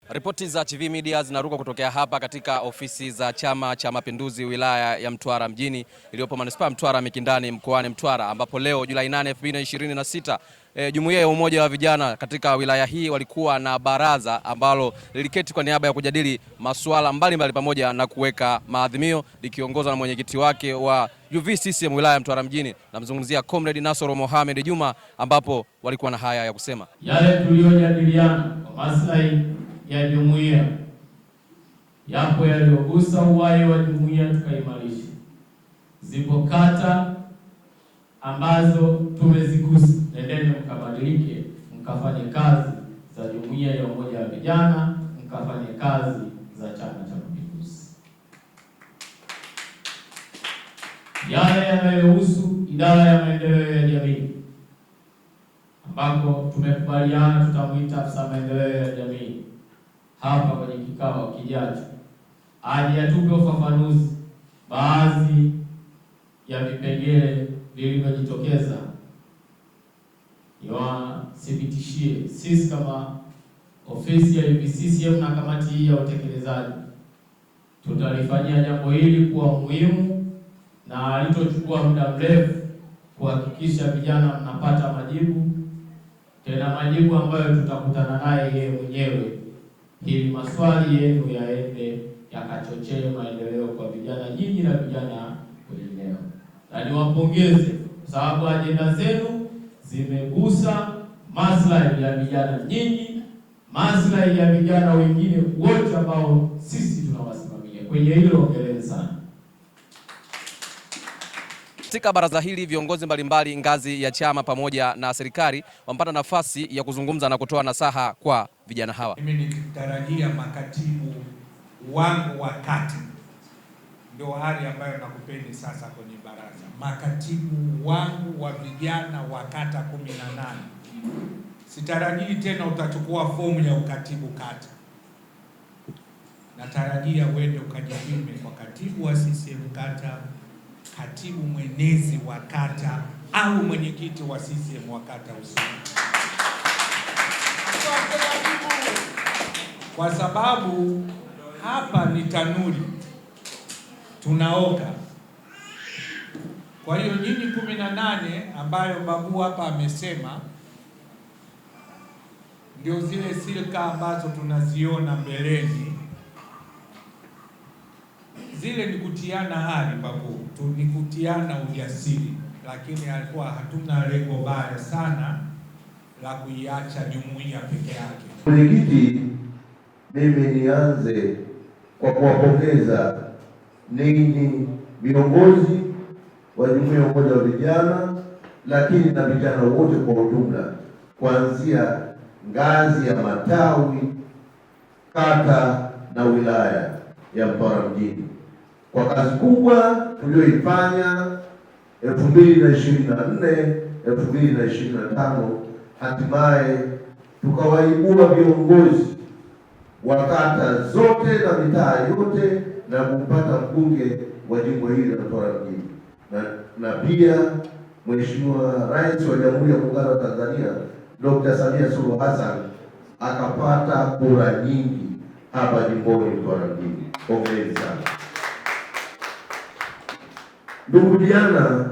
Ripoti za TV Media zinaruka kutokea hapa katika ofisi za Chama cha Mapinduzi wilaya ya Mtwara mjini iliyopo manispaa Mtwara Mikindani mkoani Mtwara, ambapo leo Julai 8, 2026 Jumuiya ya Umoja wa Vijana katika wilaya hii walikuwa na baraza ambalo liliketi kwa niaba ya kujadili masuala mbalimbali pamoja na kuweka maadhimio, likiongozwa na mwenyekiti wake wa UVCCM wilaya ya Mtwara mjini, namzungumzia Comrade Nasoro Mohamed Juma, ambapo walikuwa na haya ya kusema. Yale tuliyojadiliana kwa maslahi ya jumuiya yapo yaliyogusa uhai wa jumuiya tukaimarisha. Zipo kata ambazo tumezigusa, nendeni mkabadilike, mkafanye kazi za jumuiya ya Umoja wa Vijana, mkafanye kazi za Chama cha Mapinduzi. Yale yanayohusu idara ya maendeleo ya jamii, ambako tumekubaliana tutamuita afisa maendeleo ya jamii hapa kwenye kikao kijacho aje atupe ufafanuzi baadhi ya vipengele vilivyojitokeza, niwathibitishie sisi kama ofisi ya UVCCM na kamati hii ya utekelezaji tutalifanyia jambo hili kuwa muhimu na halitochukua muda mrefu kuhakikisha vijana mnapata majibu, tena majibu ambayo tutakutana naye yeye mwenyewe, ili maswali yenu yaende yakachochee maendeleo kwa vijana nyinyi na vijana wengineo. Na niwapongeze kwa sababu ajenda zenu zimegusa maslahi ya vijana nyinyi, maslahi ya vijana wengine wote ambao sisi tunawasimamia. Kwenye hilo hongereni sana. Katika baraza hili viongozi mbalimbali ngazi ya chama pamoja na serikali wamepata nafasi ya kuzungumza na kutoa nasaha kwa vijana hawa. Mimi nikitarajia makatibu wangu wa kata, ndio hali ambayo nakupeni sasa kwenye baraza. Makatibu wangu wa vijana wa kata 18, sitarajii tena utachukua fomu ya ukatibu kata. Natarajia uende ukajipime kwa katibu wa CCM kata, katibu mwenezi wa kata au mwenyekiti wa CCM wa kata husika, kwa sababu hapa ni tanuri tunaoka. Kwa hiyo nyinyi 18 ambayo babu hapa amesema ndio zile silka ambazo tunaziona mbeleni. Zile ni kutiana hali babu, ni kutiana ujasiri, lakini alikuwa hatuna lengo baya sana la kuiacha jumuiya peke yake. Mwenyekiti, mimi nianze kwa kuwapongeza ninyi viongozi wa Jumuiya ya Umoja wa Vijana, lakini na vijana wote kwa ujumla, kuanzia ngazi ya matawi, kata na wilaya ya Mtwara mjini kwa kazi kubwa tulioifanya 2024 2025, hatimaye tukawaibua viongozi wa kata zote na mitaa yote na kumpata mbunge wa jimbo hili la Mtwara mjini, na pia Mheshimiwa Rais wa Jamhuri ya Muungano wa Tanzania Dr. Samia Suluhu Hassan akapata kura nyingi hapa jimboni Mtwara mjini. Hongereni sana ndugu vijana.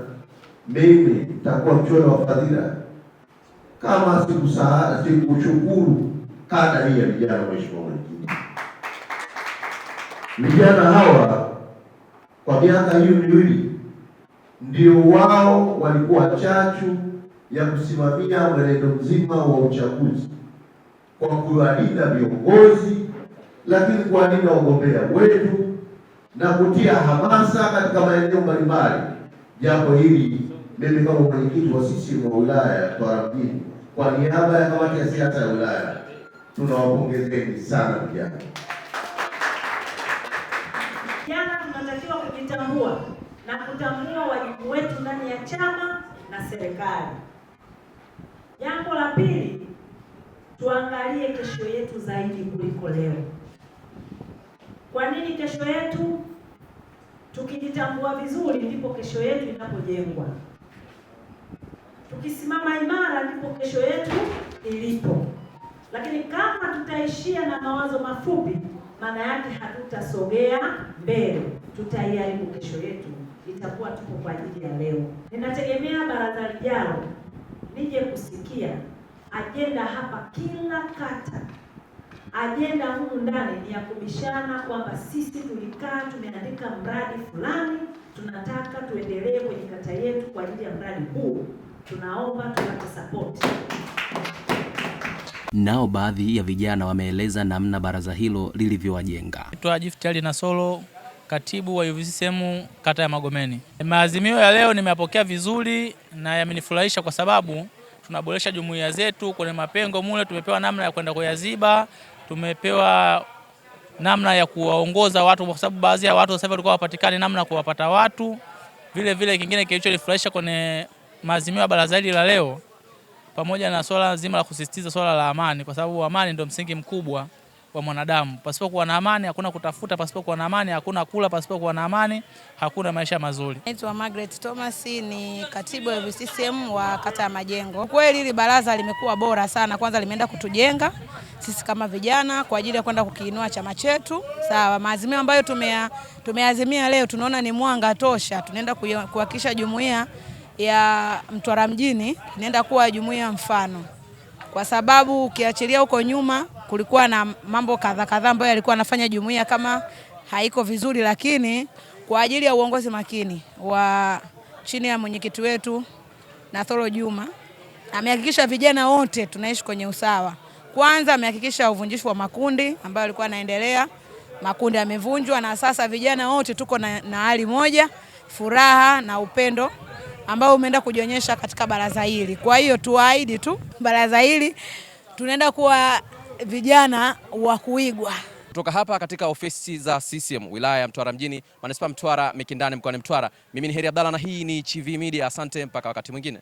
Mimi nitakuwa mchoyo wa fadhila kama sikushukuru kada hii ya vijana. Mheshimiwa Mwenyekiti, vijana hawa kwa miaka hiyo miwili ndio wao walikuwa chachu ya kusimamia mwenendo mzima wa uchaguzi kwa kuwalinda viongozi, lakini kuwalinda wagombea wetu na kutia hamasa katika maeneo mbalimbali. Jambo hili mimi kama mwenyekiti wa CCM wa wilaya ya Mtwara mjini, kwa niaba ya kamati ya siasa ya wilaya, tunawapongezeni sana vijana. Vijana tunatakiwa kujitambua na kutambua wajibu wetu ndani ya chama na serikali. Jambo la pili, tuangalie kesho yetu zaidi kuliko leo. Kwa nini kesho yetu? Tukijitambua vizuri ndipo kesho yetu inapojengwa. Tukisimama imara ndipo kesho yetu ilipo. Lakini kama tutaishia na mawazo mafupi, maana yake hatutasogea mbele, tutaiharibu kesho yetu. Itakuwa tupo kwa ajili ya leo. Ninategemea baraza lijalo nije kusikia ajenda hapa kila kata. Ajenda humu ndani ni ya kubishana kwamba sisi tulikaa tumeandika mradi fulani, tunataka tuendelee kwenye kata yetu kwa ajili ya mradi huu. Tunaomba tupate support. Nao baadhi ya vijana wameeleza namna baraza hilo lilivyowajenga. Giftali Nasolo, katibu wa UVCCM kata ya Magomeni. Maazimio ya leo nimeyapokea vizuri na yamenifurahisha kwa sababu tunaboresha jumuiya zetu. Kwenye mapengo mule tumepewa namna ya kwenda kuyaziba, tumepewa namna ya kuwaongoza watu kwa sababu baadhi ya watu sasa hivi walikuwa hawapatikani, namna ya kuwapata watu. Vile vile kingine kilichonifurahisha kwenye maazimio ya baraza hili la leo, pamoja na swala zima la kusisitiza swala la amani, kwa sababu amani ndio msingi mkubwa wa mwanadamu. Pasipokuwa na amani hakuna kutafuta, pasipokuwa na amani hakuna kula, pasipokuwa na amani hakuna maisha mazuri. Naitwa Margaret Thomas, ni katibu wa UVCCM wa kata ya Majengo. Kweli hili baraza limekuwa bora sana, kwanza limeenda kutujenga sisi kama vijana kwa ajili ya kwenda kukiinua chama chetu. Sawa, maazimio ambayo tumeazimia leo tunaona ni mwanga tosha. Tunaenda kuhakikisha jumuiya ya Mtwara mjini inaenda kuwa jumuiya mfano. Kwa sababu ukiachilia huko nyuma kulikuwa na mambo kadha ambayo yalikuwa yanafanya jumuiya kama haiko vizuri, lakini kwa ajili ya uongozi makini wa chini ya mwenyekiti wetu Nathoro Juma amehakikisha vijana wote tunaishi kwenye usawa. Kwanza amehakikisha uvunjifu wa makundi ambayo yalikuwa yanaendelea, makundi yamevunjwa na sasa vijana wote tuko na hali moja, furaha na upendo ambao umeenda kujionyesha katika baraza hili. Kwa hiyo tuahidi tu baraza hili tunaenda kuwa vijana wa kuigwa. Kutoka hapa katika ofisi za CCM wilaya ya Mtwara mjini, manispaa Mtwara Mikindani mkoani Mtwara, mimi ni Heri Abdalla na hii ni Chivihi Media. Asante mpaka wakati mwingine.